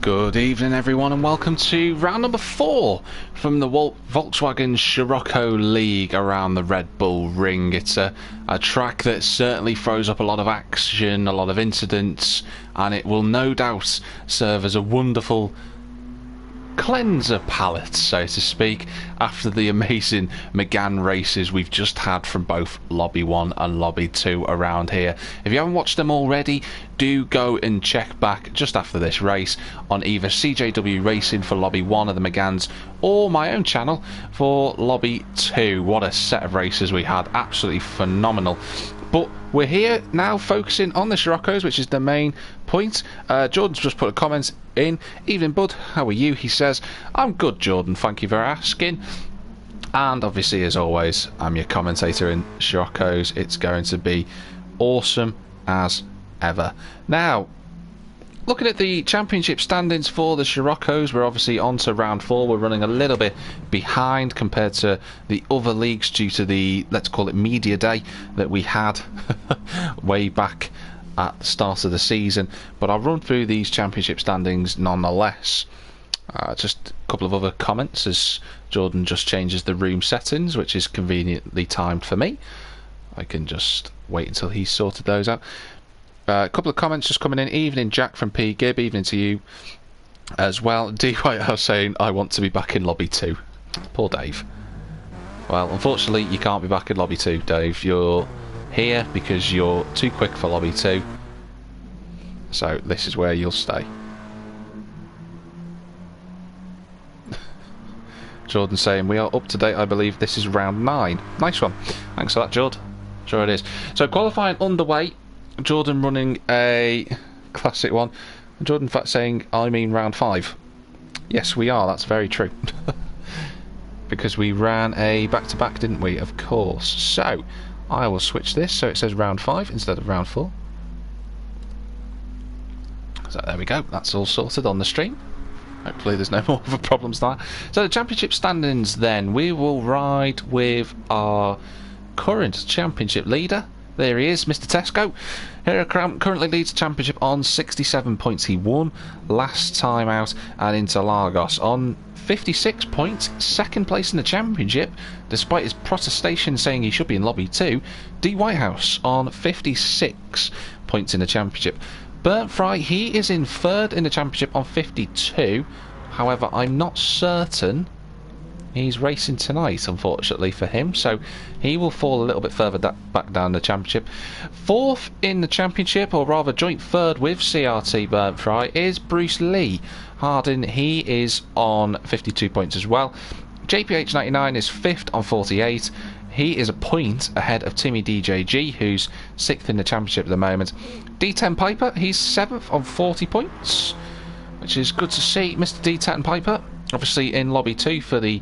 Good evening everyone and welcome to round number 4 from the Volkswagen Scirocco League around the Red Bull Ring. It's a track that certainly throws up a lot of action, a lot of incidents, and it will no doubt serve as a wonderful cleanser palette, so to speak, after the amazing McGann races we've just had from both Lobby 1 and Lobby 2 around here. If you haven't watched them already, do go and check back just after this race on either CJW Racing for Lobby 1 of the McGanns or my own channel for Lobby 2. What a set of races we had, absolutely phenomenal. But we're here now focusing on the Sciroccos, which is the main point. Jordan's just put a comment in. Evening bud, how are you? He says, I'm good Jordan, thank you for asking. And obviously as always, I'm your commentator in Sciroccos. It's going to be awesome as ever. Now, looking at the championship standings for the Sciroccos, we're obviously on to round 4. We're running a little bit behind compared to the other leagues due to the, let's call it, media day that we had way back at the start of the season. But I'll run through these championship standings nonetheless. Just a couple of other comments as Jordan just changes the room settings, which is conveniently timed for me. I can just wait until he's sorted those out. A couple of comments just coming in. Evening Jack from P Gibb, evening to you as well. D Whitehouse saying I want to be back in Lobby 2. Poor Dave. Well, unfortunately you can't be back in Lobby 2, Dave. You're here because you're too quick for Lobby 2, so this is where you'll stay. Jordan saying we are up to date, I believe this is round 9. Nice one, thanks for that, Jord. Sure it is. So qualifying underway. Jordan running a classic one. Jordan in fact saying I mean round 5. Yes we are, that's very true. Because we ran a back-to-back, didn't we? Of course. So I will switch this so it says round 5 instead of round 4. So there we go, that's all sorted on the stream. Hopefully there's no more of a problems there. So the championship standings then, we will ride with our current championship leader. There he is, Mr. Tesco. Here currently leads the championship on 67 points. He won last time out at Interlagos on 56 points, second place in the championship, despite his protestation saying he should be in Lobby 2. D Whitehouse on 56 points in the championship. Burnt Fry, he is in third in the championship on 52. However, I'm not certain he's racing tonight, unfortunately for him, so he will fall a little bit further back down the championship. Fourth in the championship, or rather joint third with CRT Burnt Fry, is Bruce Lee Hardin. He is on 52 points as well. JPH99 is fifth on 48. He is a point ahead of Timmy DJG, who's sixth in the championship at the moment. D10 Piper, he's seventh on 40 points, which is good to see. Mr. D10 Piper, obviously in Lobby 2 for the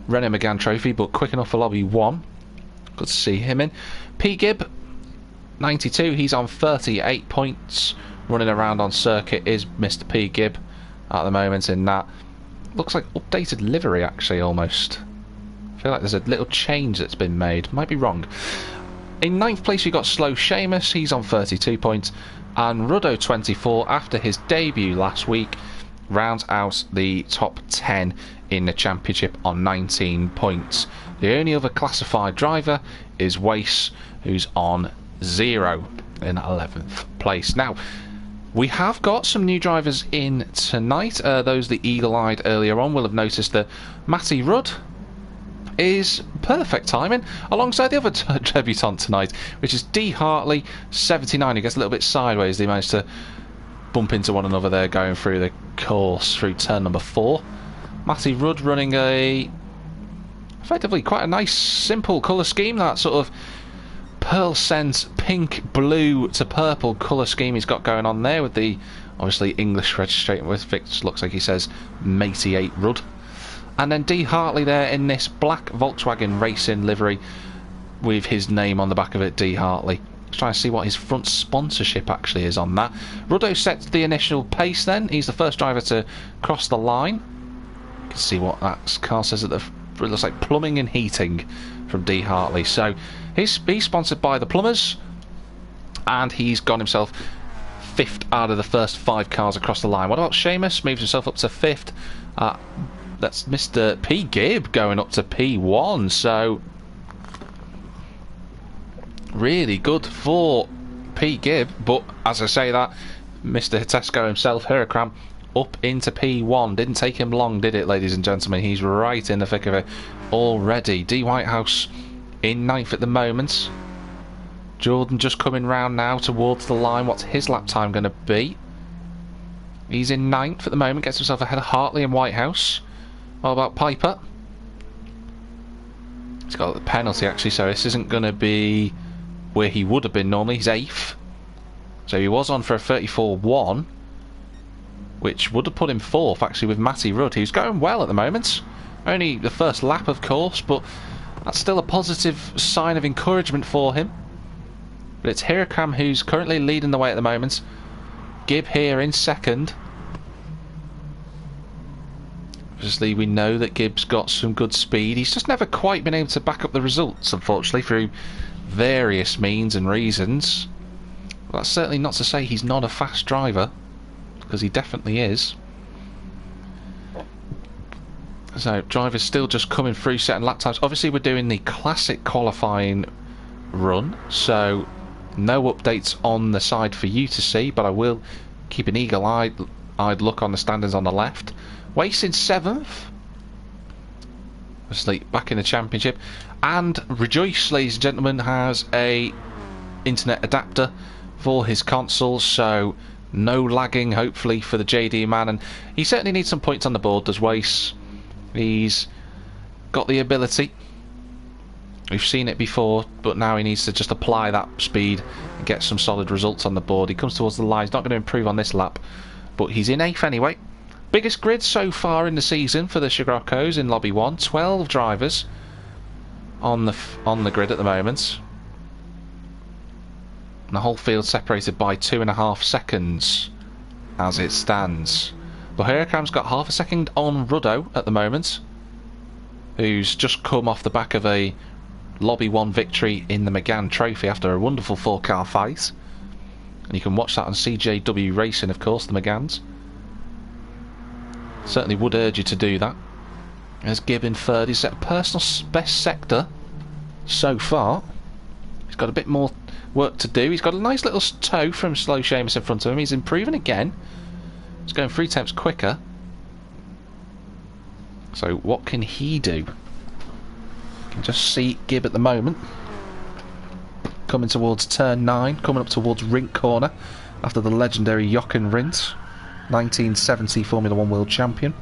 Renault Megane Trophy, but quick enough for Lobby 1. Good to see him in. P Gibb, 92, he's on 38 points. Running around on circuit is Mr. P Gibb at the moment in that. Looks like updated livery actually almost. I feel like there's a little change that's been made. Might be wrong. In 9th place we got Slow Seamus, he's on 32 points. And Ruddo 24, after his debut last week, rounds out the top 10 in the championship on 19 points. The only other classified driver is Wace, who's on 0 in 11th place. Now, we have got some new drivers in tonight. Those that eagle-eyed earlier on will have noticed that Matty Rudd is perfect timing alongside the other debutant tonight, which is D Hartley 79. He gets a little bit sideways. They managed to bump into one another there going through the course through turn number 4. Matty Rudd running a effectively quite a nice simple colour scheme, that sort of pearl scent pink blue to purple colour scheme he's got going on there with the obviously English registration with which looks like he says Matey 8 Rudd. And then D Hartley there in this black Volkswagen Racing livery with his name on the back of it, D Hartley. Trying to see what his front sponsorship actually is on that. Ruddo sets the initial pace then. He's the first driver to cross the line. You can see what that car says at the... It looks like plumbing and heating from D Hartley. So he's sponsored by the plumbers, and he's got himself 5th out of the first 5 cars across the line. What about Seamus? Moves himself up to 5th. That's Mr. P. Gibb going up to P1. So really good for P. Gibb. But as I say that, Mr. Hitesco himself, Hirokram, up into P1. Didn't take him long, did it, ladies and gentlemen? He's right in the thick of it already. D. Whitehouse in 9th at the moment. Jordan just coming round now towards the line. What's his lap time going to be? He's in 9th at the moment. Gets himself ahead of Hartley and Whitehouse. What about Piper? He's got the penalty actually, so this isn't going to be where he would have been normally. He's 8th. So he was on for a 34-1, which would have put him 4th actually with Matty Rudd, who's going well at the moment. Only the first lap, of course, but that's still a positive sign of encouragement for him. But it's Hirokram who's currently leading the way at the moment. Gibb here in 2nd. Obviously we know that Gibb's got some good speed. He's just never quite been able to back up the results, unfortunately, through various means and reasons. Well, that's certainly not to say he's not a fast driver, because he definitely is. So drivers still just coming through setting lap times. Obviously we're doing the classic qualifying run, so no updates on the side for you to see, but I will keep an eagle-eyed look on the standings on the left. Wace in 7th, obviously back in the championship, and Rejoice, ladies and gentlemen, has a internet adapter for his console, so no lagging hopefully for the JD man, and he certainly needs some points on the board, does Wace. He's got the ability. We've seen it before, but now he needs to just apply that speed and get some solid results on the board. He comes towards the line. He's not going to improve on this lap, but he's in 8th anyway. Biggest grid so far in the season for the Sciroccos in Lobby 1. 12 drivers on the grid at the moment. And the whole field separated by 2.5 seconds as it stands. But Hirokram's got half a second on Ruddo at the moment, who's just come off the back of a Lobby 1 victory in the McGann Trophy after a wonderful 4-car fight. And you can watch that on CJW Racing, of course, the McGanns. Certainly would urge you to do that. As Gibb in 3rd, he's set a personal best sector so far. He's got a bit more work to do. He's got a nice little toe from Slow Seamus in front of him. He's improving again. He's going 3 temps quicker. So what can he do? You can just see Gibb at the moment coming towards turn 9, coming up towards Rink Corner after the legendary Jochen Rindt, 1970 Formula 1 World Champion.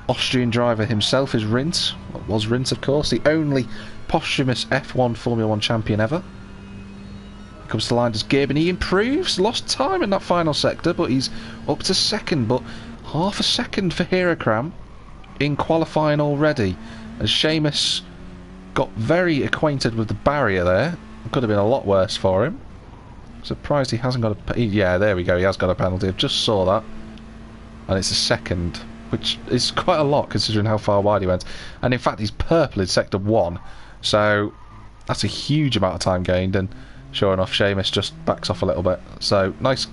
Austrian driver himself is Rindt, was Rindt of course, the only posthumous F1 Formula 1 champion ever. Comes to the line as Gibb, and he improves, lost time in that final sector, but he's up to 2nd, but half a second for Hirokram in qualifying already, as Seamus got very acquainted with the barrier there. It could have been a lot worse for him. Surprised he hasn't got a... yeah, there we go, he has got a penalty. I just saw that. And it's a 2nd, which is quite a lot considering how far wide he went. And in fact, he's purple in sector 1. So that's a huge amount of time gained, and sure enough, Seamus just backs off a little bit. So nice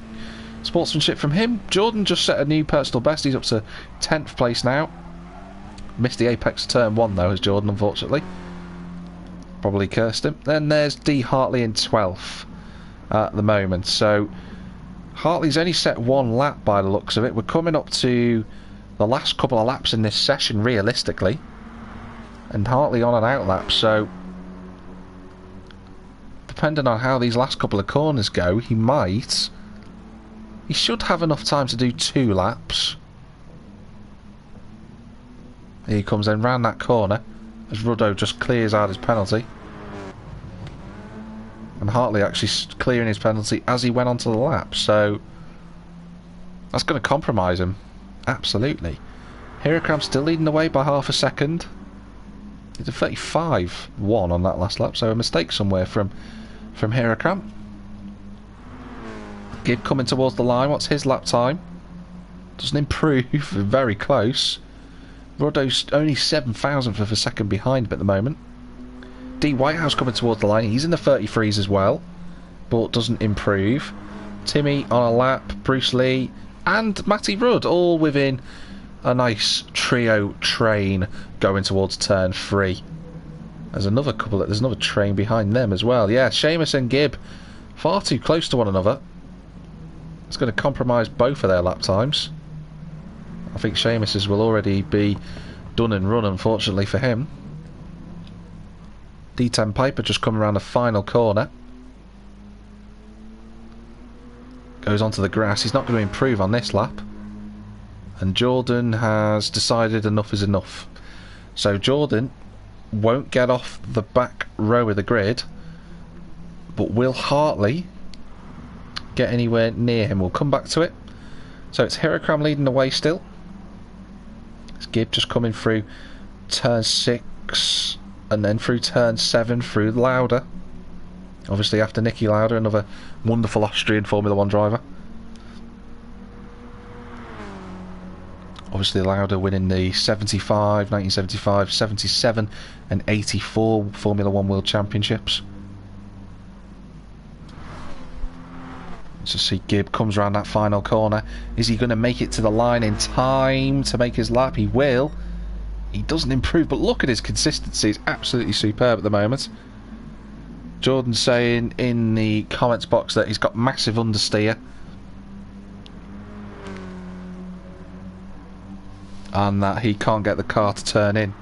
sportsmanship from him. Jordan just set a new personal best. He's up to 10th place now. Missed the apex turn 1 though, as Jordan, unfortunately. Probably cursed him. Then there's D. Hartley in 12th at the moment. So Hartley's only set 1 lap by the looks of it. We're coming up to the last couple of laps in this session, realistically. And Hartley on an out lap, so depending on how these last couple of corners go, he should have enough time to do 2 laps. Here he comes then round that corner as Ruddo just clears out his penalty. And Hartley actually clearing his penalty as he went onto the lap, so that's going to compromise him. Absolutely. Hirokram still leading the way by half a second. He did 35.1 on that last lap, so a mistake somewhere from Hirokram. Gibb coming towards the line. What's his lap time? Doesn't improve. Very close. Ruddo's only 7,000th of a second behind him at the moment. D. Whitehouse coming towards the line. He's in the 33s as well, but doesn't improve. Timmy on a lap, Bruce Lee and Matty Rudd all within a nice trio train going towards turn 3. There's another train behind them as well. Yeah, Sheamus and Gibb far too close to one another. It's going to compromise both of their lap times. I think Sheamus's will already be done and run, unfortunately for him. D10 Piper just coming around the final corner. Goes onto the grass. He's not going to improve on this lap. And Jordan has decided enough is enough. So Jordan won't get off the back row of the grid, but Will Hartley get anywhere near him. We'll come back to it. So it's Hirokram leading the way still. It's Gibb just coming through turn 6 and then through turn 7 through Lauda. Obviously after Niki Lauda, another wonderful Austrian Formula 1 driver. Obviously Lauda winning the 75, 1975, 77 and 84 Formula 1 World Championships. So see Gibb comes around that final corner. Is he going to make it to the line in time to make his lap? He will. He doesn't improve, but look at his consistency. It's absolutely superb at the moment. Jordan saying in the comments box that he's got massive understeer. And that he can't get the car to turn in.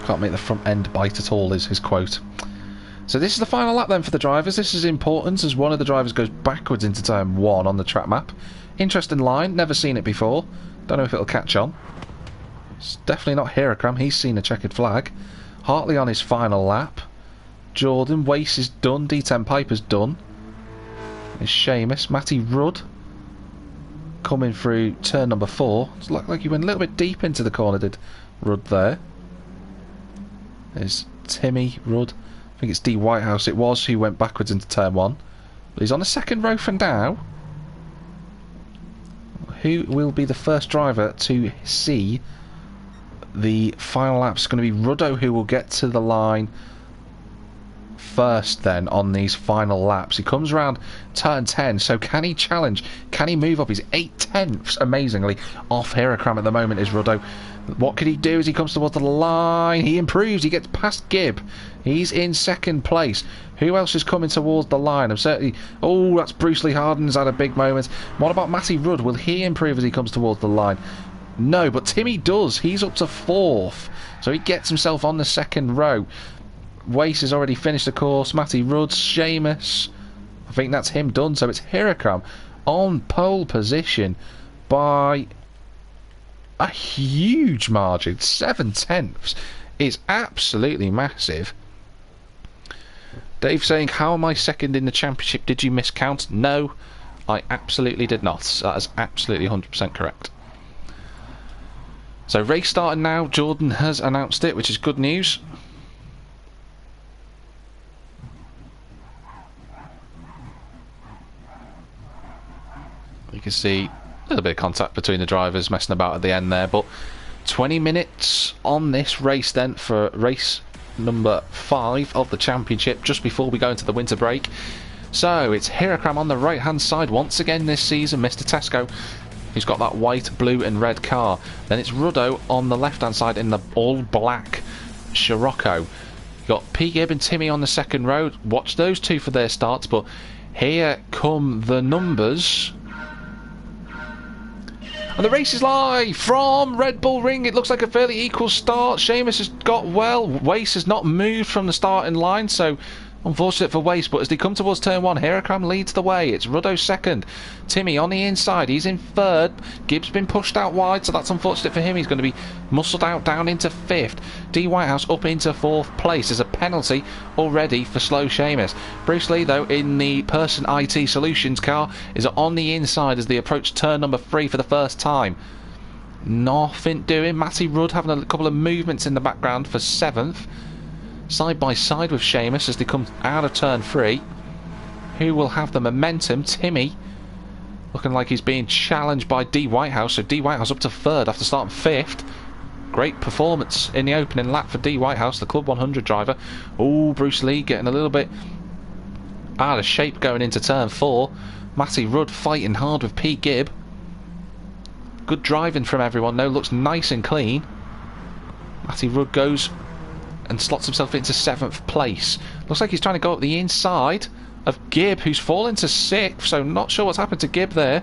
Can't make the front end bite at all is his quote. So this is the final lap then for the drivers. This is important as one of the drivers goes backwards into turn 1 on the track map. Interesting line, never seen it before. Don't know if it'll catch on. It's definitely not Hirokram, he's seen a checkered flag. Hartley on his final lap. Jordan, Wace is done, D10 Piper's done. There's Sheamus, Matty Rudd coming through turn number 4. It's like he went a little bit deep into the corner, did Rudd there. There's Timmy Rudd. I think it's D Whitehouse it was who went backwards into turn 1. But he's on the second row for now. Who will be the first driver to see the final lap? It's going to be Ruddo who will get to the line first then on these final laps. He comes around turn 10, so can he challenge? Can he move up? He's 8/10 amazingly off Hirokram at the moment is Ruddo. What could he do as he comes towards the line? He improves, he gets past Gibb. He's in second place. Who else is coming towards the line? I'm certainly... Oh, that's Bruce Lee Harden's had a big moment. What about Matty Rudd? Will he improve as he comes towards the line? No, but Timmy does. He's up to 4th. So he gets himself on the second row. Wace has already finished the course. Matty Rudd, Sheamus. I think that's him done. So it's Hirokram on pole position by a huge margin. 7/10 is absolutely massive. Dave saying, how am I second in the championship? Did you miscount? No, I absolutely did not. That is absolutely 100% correct. So race starting now. Jordan has announced it, which is good news. You can see a little bit of contact between the drivers messing about at the end there, but 20 minutes on this race then for race number 5 of the championship just before we go into the winter break. So it's Hirokram on the right hand side once again this season, Mr. Tesco, who's got that white, blue and red car. Then it's Ruddo on the left hand side in the all black Scirocco. You've got P. Gibb and Timmy on the second row. Watch those two for their starts, but here come the numbers. And the race is live from Red Bull Ring. It looks like a fairly equal start. Sheamus has got well. Wace has not moved from the starting line, so unfortunate for Wace. But as they come towards turn 1, Hirokram leads the way. It's Ruddo second. Timmy on the inside. He's in 3rd. Gibb's been pushed out wide, so that's unfortunate for him. He's going to be muscled out down into 5th. D Whitehouse up into 4th place. There's a penalty already for slow Sheamus. Bruce Lee, though, in the Person IT Solutions car, is on the inside as they approach turn number 3 for the first time. Nothing doing. Matty Rudd having a couple of movements in the background for 7th. Side by side with Sheamus as they come out of turn 3. Who will have the momentum? Timmy looking like he's being challenged by D Whitehouse, so D Whitehouse up to 3rd after starting 5th. Great performance in the opening lap for D Whitehouse, the Club 100 driver. Oh, Bruce Lee getting a little bit out of shape going into turn 4. Matty Rudd fighting hard with P. Gibb. Good driving from everyone though, looks nice and clean. Matty Rudd goes and slots himself into 7th place. Looks like he's trying to go up the inside of Gibb, who's fallen to 6th, so not sure what's happened to Gibb there.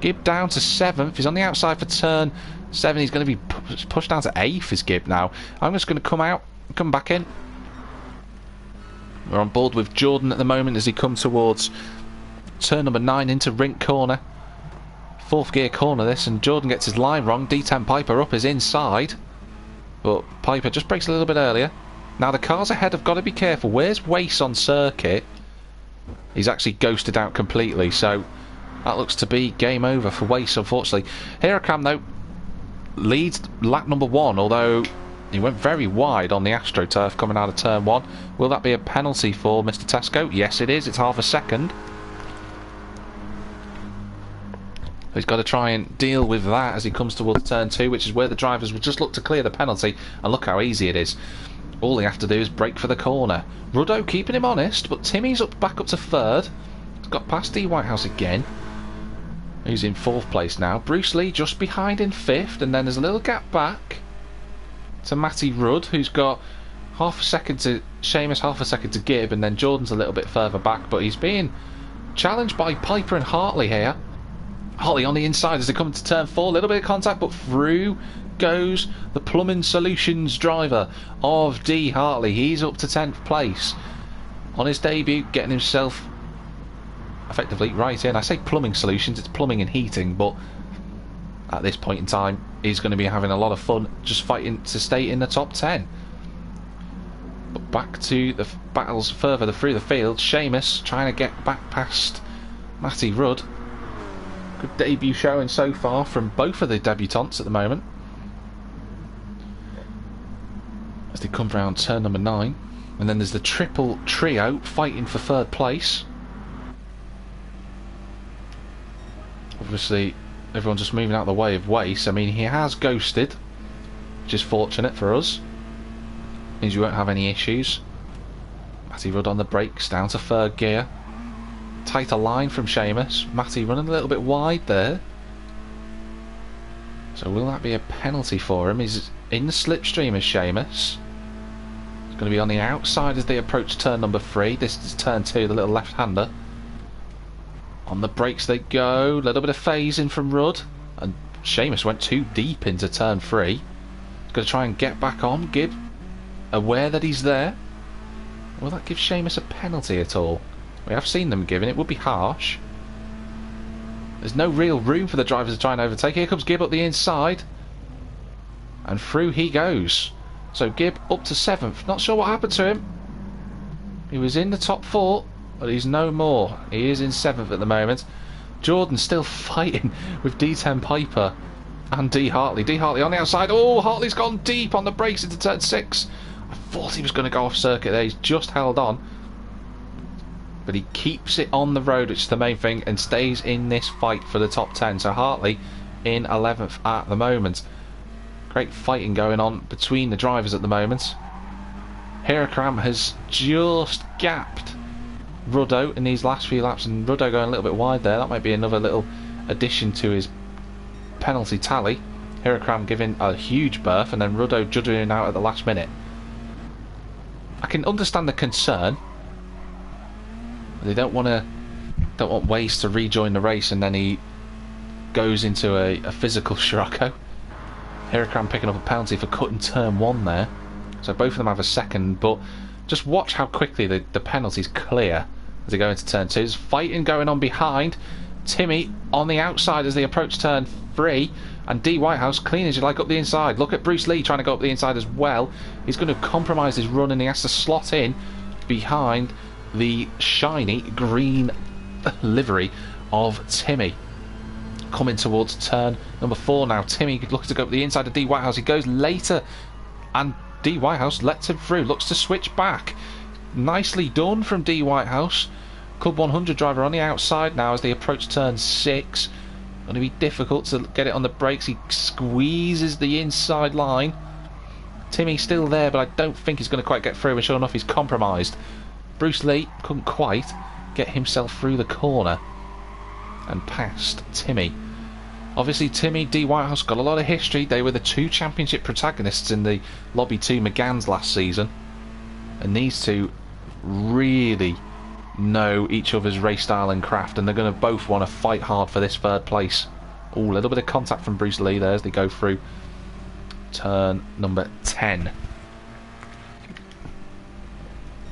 Gibb down to 7th, he's on the outside for turn 7, he's going to be pushed down to 8th is Gibb now. I'm just going to come back in. We're on board with Jordan at the moment as he comes towards turn number 9 into Rink Corner. 4th gear corner this, and Jordan gets his line wrong. D10 Piper up is inside, but Piper just breaks a little bit earlier. Now the cars ahead have got to be careful. Where's Wace on circuit? He's actually ghosted out completely, so that looks to be game over for Wace, unfortunately. Hirocam though leads lap number 1, although he went very wide on the AstroTurf coming out of turn 1. Will that be a penalty for Mr. Tesco? Yes it is, it's half a second. He's got to try and deal with that as he comes towards turn 2, which is where the drivers would just look to clear the penalty, and look how easy it is. All they have to do is brake for the corner. Ruddo keeping him honest, but Timmy's back up to 3rd. He's got past D. Whitehouse again. He's in 4th place now. Bruce Lee just behind in 5th, and then there's a little gap back to Matty Rudd, who's got half a second to Seamus, half a second to Gibb, and then Jordan's a little bit further back, but he's being challenged by Piper and Hartley here. Hartley on the inside as they come to turn 4, a little bit of contact, but through goes the Plumbing Solutions driver of D. Hartley. He's up to 10th place on his debut, getting himself effectively right in. I say Plumbing Solutions, it's plumbing and heating, but at this point in time he's going to be having a lot of fun just fighting to stay in the top 10. But back to the battles further through the field. Seamus trying to get back past Matty Rudd. Good debut showing so far from both of the debutants at the moment, as they come round turn number 9. And then there's the triple trio fighting for 3rd place. Obviously everyone's just moving out of the way of Wace. I mean, he has ghosted, which is fortunate for us, means we won't have any issues. Matty Rudd on the brakes, down to 3rd gear. Tighter line from Seamus. Matty running a little bit wide there. So will that be a penalty for him? He's in the slipstream as Seamus. He's going to be on the outside as they approach turn number 3. This is turn 2, the little left-hander. On the brakes they go. A little bit of phasing from Rudd. And Seamus went too deep into turn 3. He's going to try and get back on. Gibb aware that he's there. Will that give Seamus a penalty at all? We have seen them given. It would be harsh. There's no real room for the drivers to try and overtake. Here comes Gibb up the inside, and through he goes. So Gibb up to 7th. Not sure what happened to him. He was in the top 4, but he's no more. He is in 7th at the moment. Jordan still fighting with D10 Piper and D. Hartley. D. Hartley on the outside. Oh, Hartley's gone deep on the brakes into turn 6. I thought he was going to go off circuit there. He's just held on, but he keeps it on the road, which is the main thing, and stays in this fight for the top 10. So Hartley in 11th at the moment. Great fighting going on between the drivers at the moment. Hirocam has just gapped Ruddo in these last few laps, and Ruddo going a little bit wide there. That might be another little addition to his penalty tally. Hirocam giving a huge berth, and then Ruddo juddering out at the last minute. I can understand the concern. They don't want Wace to rejoin the race, and then he goes into a physical Scirocco. Hirocam picking up a penalty for cutting turn 1 there. So both of them have a second, but just watch how quickly the penalties clear as they go into turn 2. There's fighting going on behind. Timmy on the outside as they approach turn 3, and D. Whitehouse clean as you like up the inside. Look at Bruce Lee trying to go up the inside as well. He's going to compromise his run, and he has to slot in behind the shiny green livery of Timmy. Coming towards turn number 4 now. Timmy looks to go up the inside of D. Whitehouse. He goes later, and D. Whitehouse lets him through. Looks to switch back. Nicely done from D. Whitehouse. Club 100 driver on the outside now as they approach turn 6. Going to be difficult to get it on the brakes. He squeezes the inside line. Timmy's still there, but I don't think he's going to quite get through, and sure enough he's compromised. Bruce Lee couldn't quite get himself through the corner and past Timmy. Obviously Timmy, D Whitehouse got a lot of history. They were the two championship protagonists in the Lobby 2 McGanns last season, and these two really know each other's race style and craft, and they're going to both want to fight hard for this third place. Oh, a little bit of contact from Bruce Lee there as they go through turn number 10.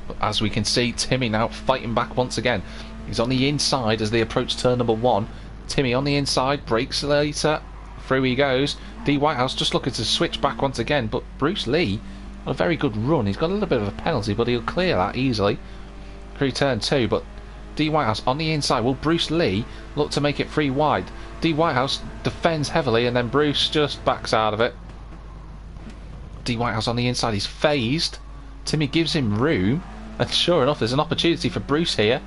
But as we can see, Timmy now fighting back once again. He's on the inside as they approach turn number 1. Timmy on the inside, brakes later, through he goes. D Whitehouse just looking to switch back once again, but Bruce Lee on a very good run. He's got a little bit of a penalty, but he'll clear that easily through turn 2. But D Whitehouse on the inside. Will Bruce Lee look to make it 3 wide? D Whitehouse defends heavily, and then Bruce just backs out of it. D Whitehouse on the inside, he's phased. Timmy gives him room, and sure enough there's an opportunity for Bruce here.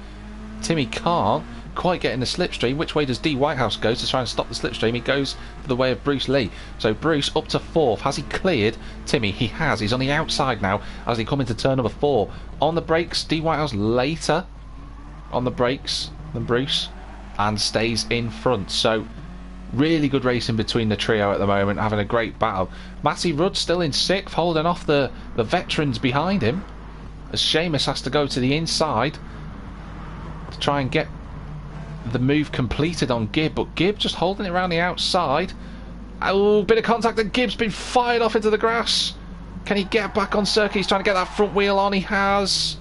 Timmy can't quite get in the slipstream. Which way does D Whitehouse go to try and stop the slipstream? He goes the way of Bruce Lee. So Bruce up to 4th. Has he cleared Timmy? He has. He's on the outside now as he come into turn number 4. On the brakes, D Whitehouse later on the brakes than Bruce, and stays in front. So really good racing between the trio at the moment, having a great battle. Matty Rudd still in 6th, holding off the veterans behind him, as Seamus has to go to the inside to try and get the move completed on Gibb, but Gibb just holding it around the outside. Oh, bit of contact, and Gibb's been fired off into the grass. Can he get back on circuit? He's trying to get that front wheel on. He has,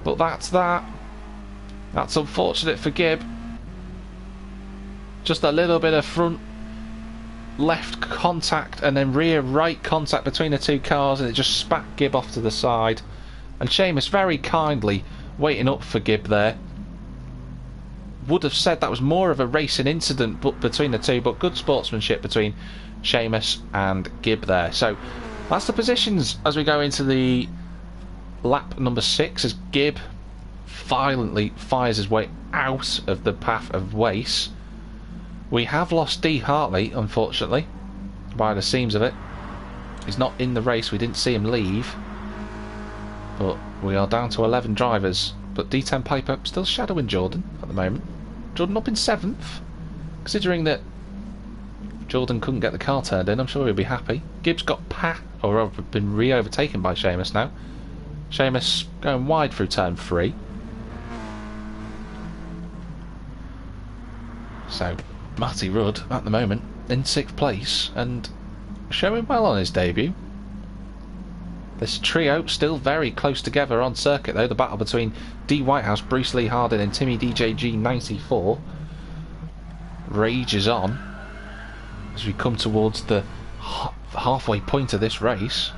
but that's that. That's unfortunate for Gibb. Just a little bit of front left contact and then rear right contact between the two cars, and it just spat Gibb off to the side. And Seamus very kindly waiting up for Gibb there. Would have said that was more of a racing incident between the two, but good sportsmanship between Seamus and Gibb there. So that's the positions as we go into the lap number 6, as Gibb violently fires his way out of the path of Wace. We have lost D Hartley, unfortunately, by the seams of it. He's not in the race, we didn't see him leave, but we are down to 11 drivers. But D10 Piper still shadowing Jordan at the moment. Jordan up in 7th. Considering that Jordan couldn't get the car turned in, I'm sure he'll be happy. Gibbs got been re-overtaken by Seamus now. Seamus going wide through turn 3. So Matty Rudd at the moment in 6th place and showing well on his debut. This trio still very close together on circuit though. The battle between D Whitehouse, Bruce Lee Harding and Timmy DJG 94 rages on as we come towards the halfway point of this race.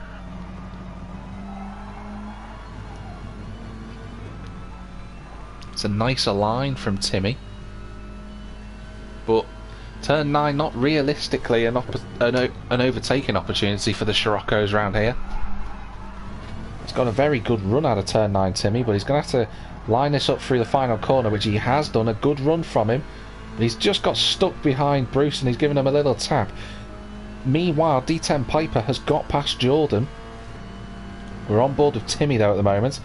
It's a nicer line from Timmy, but turn 9 not realistically an overtaking opportunity for the Sciroccos round here. He's got a very good run out of turn 9, Timmy, but he's going to have to line this up through the final corner, which he has done. A good run from him, but he's just got stuck behind Bruce and he's given him a little tap. Meanwhile, D10 Piper has got past Jordan. We're on board with Timmy though at the moment.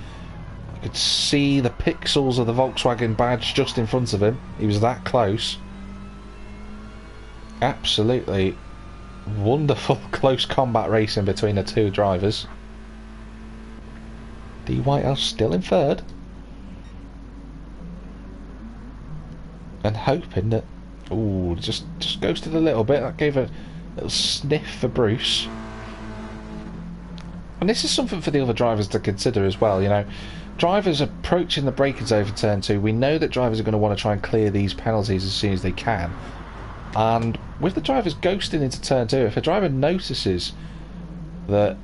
You could see the pixels of the Volkswagen badge just in front of him. He was that close. Absolutely wonderful close combat racing between the two drivers. D Whitehouse still in 3rd, and hoping that just ghosted a little bit. That gave a little sniff for Bruce, and this is something for the other drivers to consider as well. You know, drivers approaching the braking zone for turn 2, we know that drivers are going to want to try and clear these penalties as soon as they can, and with the drivers ghosting into turn 2, if a driver notices that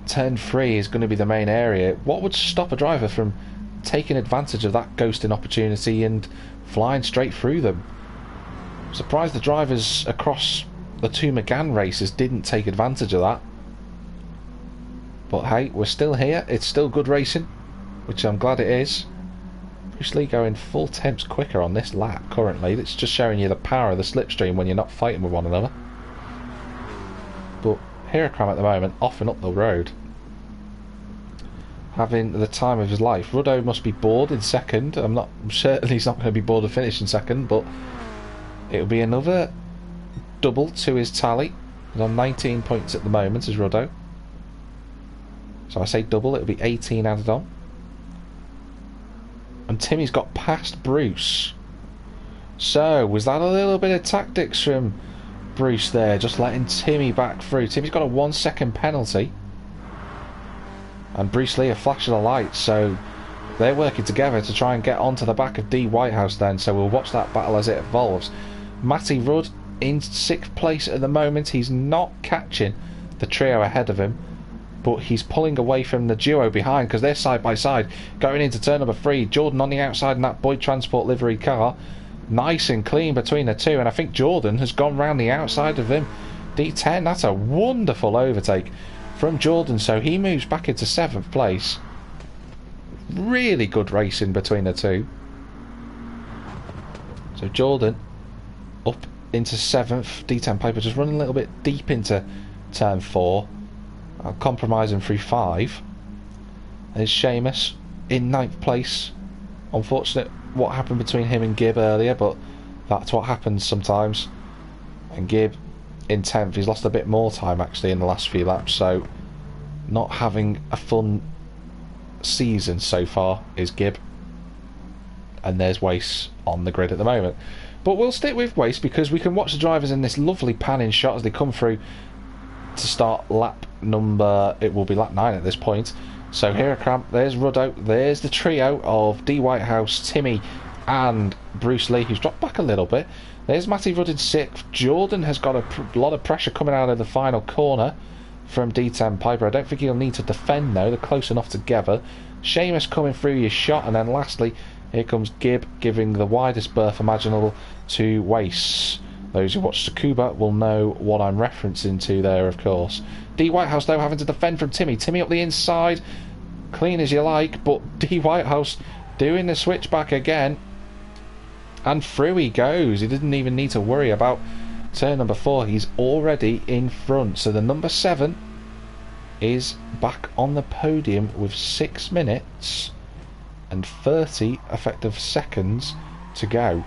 turn 3 is going to be the main area, what would stop a driver from taking advantage of that ghosting opportunity and flying straight through them? I'm surprised the drivers across the 2 McGann races didn't take advantage of that. But hey, we're still here, it's still good racing, which I'm glad it is. Bruce Lee going full temps quicker on this lap currently. That's just showing you the power of the slipstream when you're not fighting with one another. But Hirocram at the moment off and up the road. having the time of his life. Ruddo must be bored in second. I'm certain he's not going to be bored of finishing second, but it'll be another double to his tally. He's on 19 points at the moment as Ruddo. So I say double, it'll be 18 added on. And Timmy's got past Bruce. So, was that a little bit of tactics from Bruce there, just letting Timmy back through? Timmy's got a 1 second penalty. And Bruce Lee are flashing a light, so they're working together to try and get onto the back of D Whitehouse then, so we'll watch that battle as it evolves. Matty Rudd in 6th place at the moment. He's not catching the trio ahead of him, but he's pulling away from the duo behind because they're side by side going into turn number 3. Jordan on the outside in that Boyd Transport livery car. Nice and clean between the two, and I think Jordan has gone round the outside of him. D10, that's a wonderful overtake from Jordan, so he moves back into 7th place. Really good racing between the two. So Jordan up into 7th. D10 Piper just running a little bit deep into turn 4. Compromising through 5. There's Seamus in 9th place. Unfortunate what happened between him and Gibb earlier, but that's what happens sometimes. And Gibb in 10th. He's lost a bit more time actually in the last few laps, so not having a fun season so far is Gibb. And there's Wace on the grid at the moment. But we'll stick with Wace because we can watch the drivers in this lovely panning shot as they come through to start lap number, it will be lap 9 at this point. So here I come, there's Ruddo, there's the trio of D Whitehouse, Timmy and Bruce Lee, who's dropped back a little bit. There's Matty Rudd in 6th. Jordan has got a lot of pressure coming out of the final corner from D10 Piper. I don't think he'll need to defend though, they're close enough together. Seamus coming through your shot, and then lastly here comes Gibb giving the widest berth imaginable to Wace. Those who watch Tsukuba will know what I'm referencing to there, of course. D Whitehouse though having to defend from Timmy. Timmy up the inside, clean as you like, but D Whitehouse doing the switch back again, and through he goes. He didn't even need to worry about turn number 4. He's already in front. So the number 7 is back on the podium with 6 minutes and 30 effective seconds to go.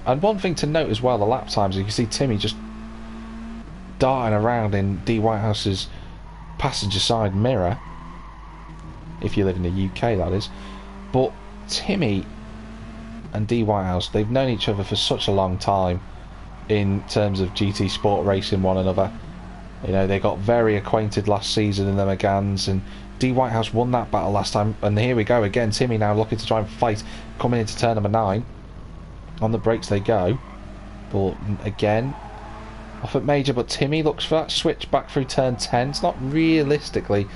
And one thing to note as well, the lap times, you can see Timmy just darting around in D Whitehouse's passenger side mirror, if you live in the UK that is. But Timmy and D Whitehouse, they've known each other for such a long time in terms of GT Sport racing one another. You know, they got very acquainted last season in the Megans, and D Whitehouse won that battle last time, and here we go again. Timmy now looking to try and fight coming into turn number 9. On the brakes they go, but again off at major, but Timmy looks for that switch back through turn 10. It's not realistically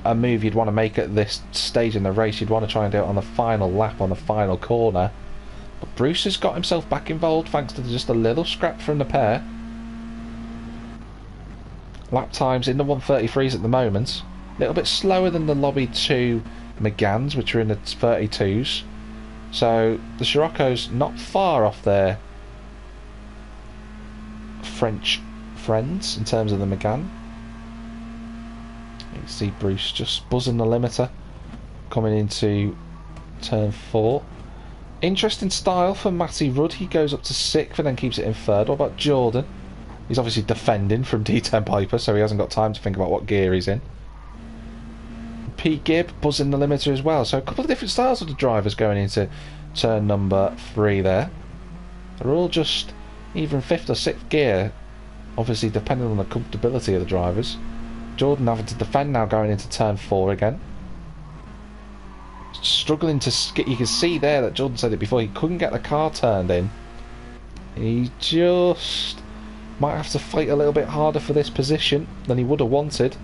a move you'd want to make at this stage in the race. You'd want to try and do it on the final lap, on the final corner. But Bruce has got himself back involved thanks to just a little scrap from the pair. Lap times in the 133s at the moment, a little bit slower than the Lobby 2 Megans, which are in the 32s. So the Scirocco's not far off their French friends in terms of the Megane. You can see Bruce just buzzing the limiter coming into turn 4. Interesting style for Matty Rudd. He goes up to 6th and then keeps it in 3rd. What about Jordan? He's obviously defending from D10 Piper, so he hasn't got time to think about what gear he's in. P. Gibb buzzing the limiter as well. So a couple of different styles of the drivers going into turn number 3 there. They're all just either in 5th or 6th gear, obviously depending on the comfortability of the drivers. Jordan having to defend now going into turn 4 again. Struggling to get, you can see there that Jordan said it before, he couldn't get the car turned in. He just might have to fight a little bit harder for this position than he would have wanted.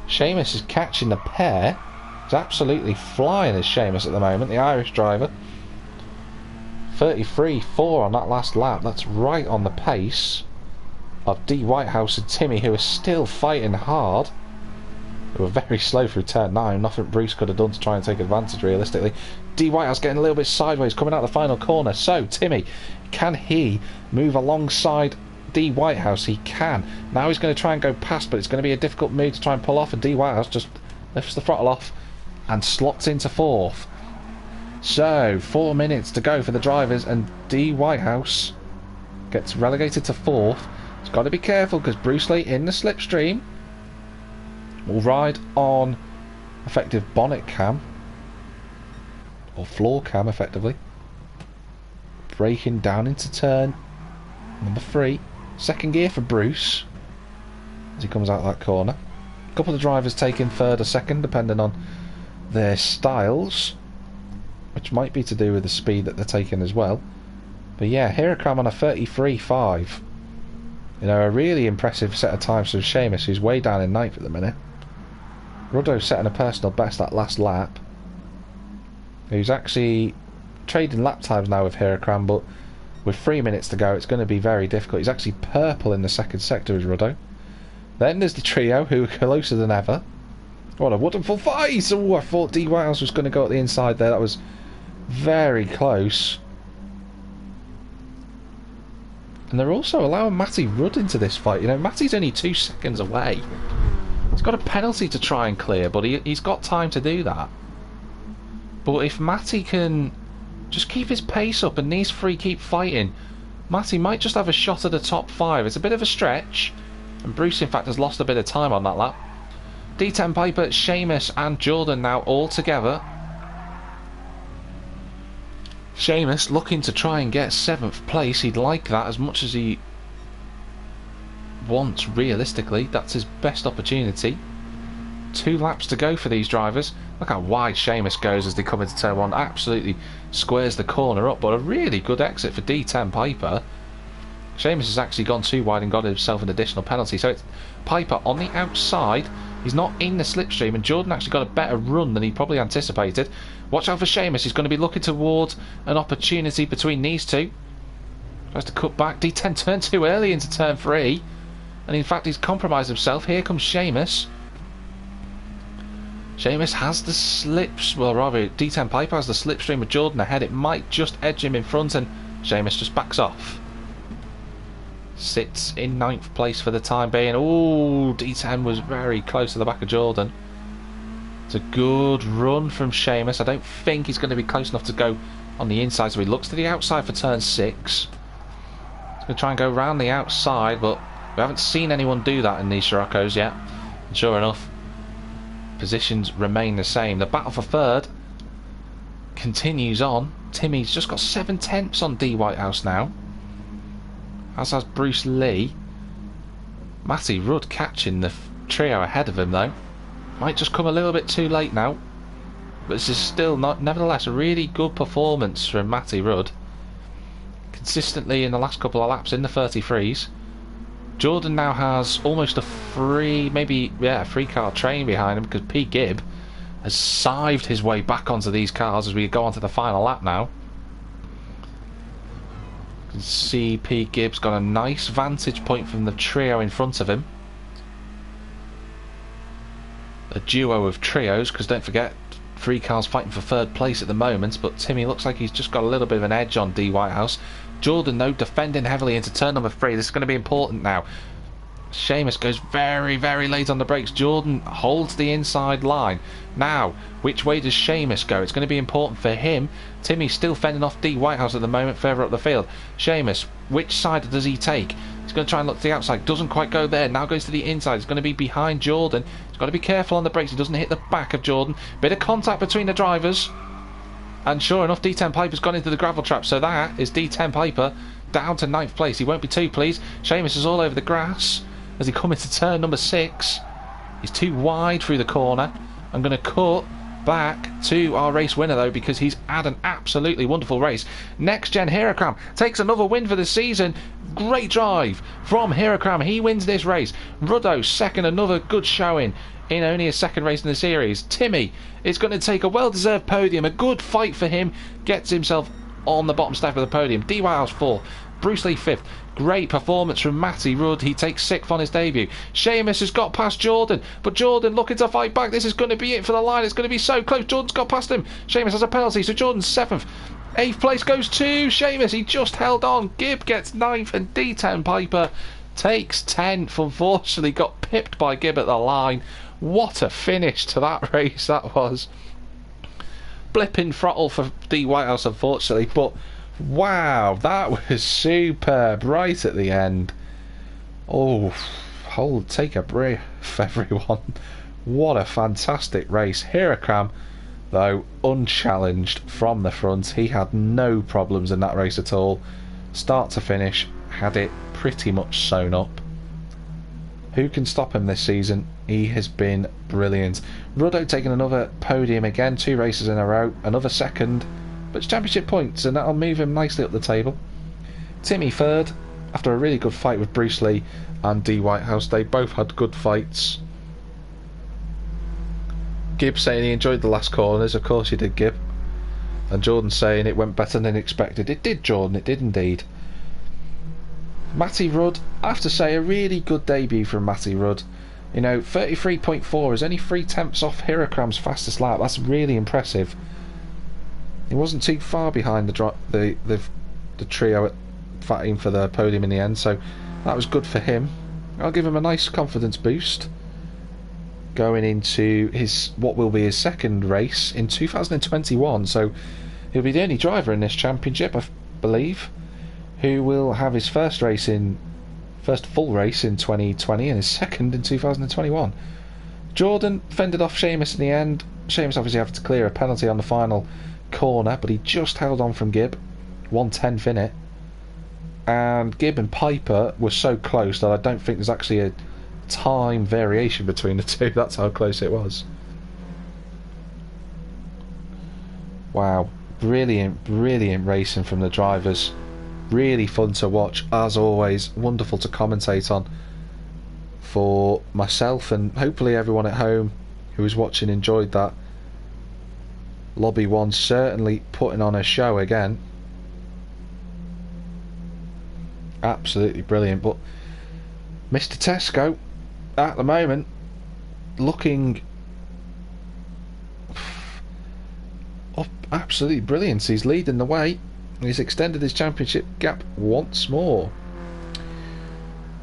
Seamus is catching the pair. He's absolutely flying as Seamus at the moment, the Irish driver. 33.4 on that last lap. That's right on the pace of D Whitehouse and Timmy, who are still fighting hard. They were very slow through turn 9. Nothing Bruce could have done to try and take advantage realistically. D Whitehouse getting a little bit sideways coming out the final corner. So Timmy, can he move alongside D Whitehouse, he can. Now he's going to try and go past, but it's going to be a difficult move to try and pull off, and D Whitehouse just lifts the throttle off and slots into 4th. So 4 minutes to go for the drivers, and D Whitehouse gets relegated to 4th. He's got to be careful because Bruce Lee in the slipstream will ride on effective bonnet cam, or floor cam effectively. Braking down into turn number 3. Second gear for Bruce as he comes out that corner. A couple of drivers taking 3rd or 2nd depending on their styles, which might be to do with the speed that they're taking as well. But yeah, Hirokram on a 33.5. You know, a really impressive set of times from Seamus, who's way down in 9th at the minute. Ruddo setting a personal best that last lap. He's actually trading lap times now with Hirokram, but with 3 minutes to go it's going to be very difficult. He's actually purple in the 2nd sector as Ruddo. Then there's the trio, who are closer than ever. What a wonderful fight! Oh, I thought D. Wiles was going to go at the inside there. That was very close. And they're also allowing Matty Rudd into this fight. You know, Matty's only 2 seconds away. He's got a penalty to try and clear, but he's got time to do that. But if Matty can just keep his pace up and these 3 keep fighting, Matty might just have a shot at the top 5. It's a bit of a stretch, and Bruce in fact has lost a bit of time on that lap. D10 Piper, Seamus and Jordan now all together. Seamus looking to try and get 7th place. He'd like that as much as he wants, realistically. That's his best opportunity. 2 laps to go for these drivers. Look how wide Seamus goes as they come into turn 1. Absolutely squares the corner up, but a really good exit for D10 Piper. Seamus has actually gone too wide and got himself an additional penalty. So it's Piper on the outside. He's not in the slipstream, and Jordan actually got a better run than he probably anticipated. Watch out for Seamus. He's going to be looking towards an opportunity between these two. Tries to cut back. D10 turned too early into turn 3. And in fact, he's compromised himself. Here comes Seamus. Seamus has the slips. Well, rather, D10 Piper has the slipstream with Jordan ahead. It might just edge him in front, and Seamus just backs off. Sits in 9th place for the time being. Oh, D10 was very close to the back of Jordan. It's a good run from Seamus. I don't think he's going to be close enough to go on the inside, so he looks to the outside for turn 6. He's going to try and go round the outside, but we haven't seen anyone do that in these Sciroccos yet. And sure enough, positions remain the same. The battle for 3rd continues on. Timmy's just got 7/10 on D Whitehouse now, as has Bruce Lee. Matty Rudd catching the trio ahead of him though. Might just come a little bit too late now, but this is still not, nevertheless, a really good performance from Matty Rudd. Consistently in the last couple of laps in the 33s. Jordan now has almost a free, maybe, yeah, a 3-car train behind him, because P. Gibb has scythed his way back onto these cars as we go on to the final lap now. You can see P. Gibb's got a nice vantage point from the trio in front of him. A duo of trios, because don't forget, 3 cars fighting for 3rd place at the moment, but Timmy looks like he's just got a little bit of an edge on D. Whitehouse. Jordan, though, defending heavily into turn number 3. This is going to be important now. Seamus goes very, very late on the brakes. Jordan holds the inside line. Now, which way does Seamus go? It's going to be important for him. Timmy's still fending off D. Whitehouse at the moment, further up the field. Seamus, which side does he take? He's going to try and look to the outside. Doesn't quite go there. Now goes to the inside. He's going to be behind Jordan. He's got to be careful on the brakes. He doesn't hit the back of Jordan. Bit of contact between the drivers. And sure enough, D10 Piper's gone into the gravel trap. So that is D10 Piper down to 9th place. He won't be too pleased. Seamus is all over the grass as he comes into turn number 6. He's too wide through the corner. I'm going to cut back to our race winner though, because he's had an absolutely wonderful race. NXTGEN Hirokram takes another win for the season. Great drive from Hirokram. He wins this race. Ruddo second, another good showing in only a 2nd race in the series. Timmy is going to take a well-deserved podium. A good fight for him. Gets himself on the bottom step of the podium. D. Wiles 4th. Bruce Lee 5th. Great performance from Matty Rudd. He takes 6th on his debut. Seamus has got past Jordan, but Jordan looking to fight back. This is going to be it for the line. It's going to be so close. Jordan's got past him. Seamus has a penalty, so Jordan's 7th. 8th place goes to Seamus. He just held on. Gibb gets 9th and D10 Piper takes 10th. Unfortunately got pipped by Gibb at the line. What a finish to that race that was. Blipping throttle for D Whitehouse unfortunately, but wow, that was superb right at the end. Oh, take a breath everyone. What a fantastic race. Hirakam though unchallenged from the front. He had no problems in that race at all. Start to finish had it pretty much sewn up. Who can stop him this season? He has been brilliant. Ruddo taking another podium again, 2 races in a row, another second, but it's championship points and that'll move him nicely up the table. Timmy third after a really good fight with Bruce Lee and D Whitehouse. They both had good fights. Gibb saying he enjoyed the last corners. Of course you did, Gibb. And Jordan saying it went better than expected. It did, Jordan, it did indeed. Matty Rudd, I have to say, a really good debut from Matty Rudd. You know, 33.4 is only 3/10 off Hirakram's fastest lap. That's really impressive. He wasn't too far behind the trio fighting for the podium in the end, so that was good for him. I'll give him a nice confidence boost going into his what will be his second race in 2021. So he'll be the only driver in this championship, I believe, who will have his first full race in 2020 and his second in 2021. Jordan fended off Seamus in the end. Seamus obviously had to clear a penalty on the final corner, but he just held on from Gibb. 1/10 in it. And Gibb and Piper were so close that I don't think there's actually a time variation between the two. That's how close it was. Wow, brilliant racing from the drivers. Really fun to watch as always. Wonderful to commentate on for myself, and hopefully everyone at home who was watching enjoyed that. Lobby 1 certainly putting on a show again. Absolutely brilliant. But Mr. Tesco at the moment looking absolutely brilliant. He's leading the way. He's extended his championship gap once more.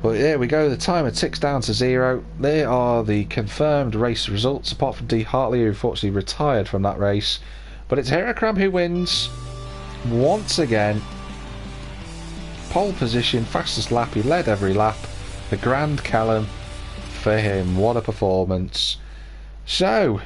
But there we go, the timer ticks down to 0. There are the confirmed race results, apart from D Hartley, who unfortunately retired from that race. But it's Hirakram who wins once again. Pole position, fastest lap, he led every lap. The Grand Callum for him. What a performance. So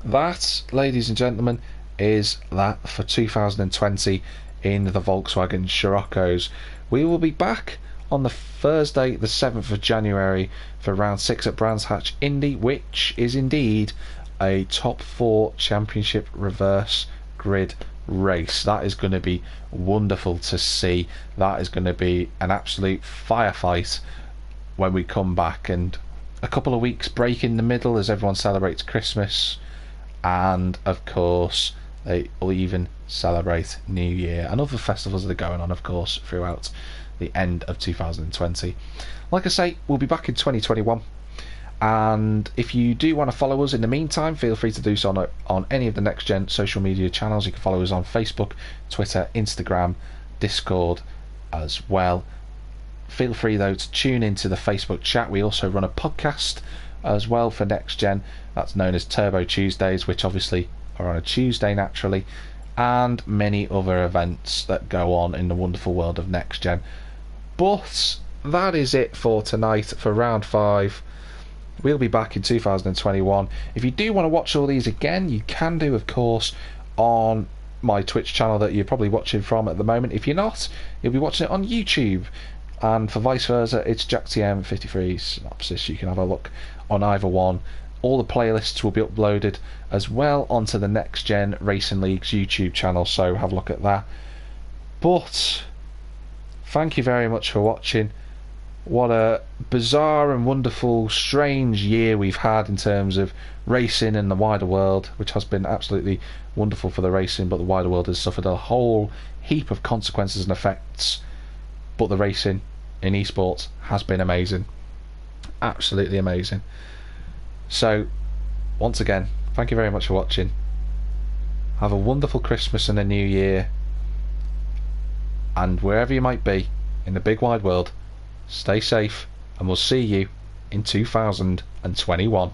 that, ladies and gentlemen, is that for 2020 in the Volkswagen Sciroccos. We will be back on the Thursday the 7th of January for round 6 at Brands Hatch Indy, which is indeed a top 4 championship reverse grid race. That is going to be wonderful to see. That is going to be an absolute firefight when we come back, and a couple of weeks break in the middle as everyone celebrates Christmas, and of course they will even celebrate New Year and other festivals that are going on, of course, throughout the end of 2020. Like I say, we'll be back in 2021, and if you do want to follow us in the meantime, feel free to do so on any of the NXTGEN social media channels. You can follow us on Facebook, Twitter, Instagram, Discord as well. Feel free though to tune into the Facebook chat. We also run a podcast as well for NXTGEN, that's known as Turbo Tuesdays, which obviously are on a Tuesday naturally, and many other events that go on in the wonderful world of NXTGEN. But that is it for tonight for round 5. We'll be back in 2021. If you do want to watch all these again, you can do, of course, on my Twitch channel that you're probably watching from at the moment. If you're not, you'll be watching it on YouTube, and for vice versa, it's JackTM53 Synopsis. You can have a look on either one. All the playlists will be uploaded as well onto the NXTGEN Racing League's YouTube channel, so have a look at that. But thank you very much for watching. What a bizarre and wonderful, strange year we've had in terms of racing in the wider world, which has been absolutely wonderful for the racing, but the wider world has suffered a whole heap of consequences and effects. But the racing in esports has been amazing. Absolutely amazing. So, once again, thank you very much for watching. Have a wonderful Christmas and a New Year. And wherever you might be in the big wide world, stay safe, and we'll see you in 2021.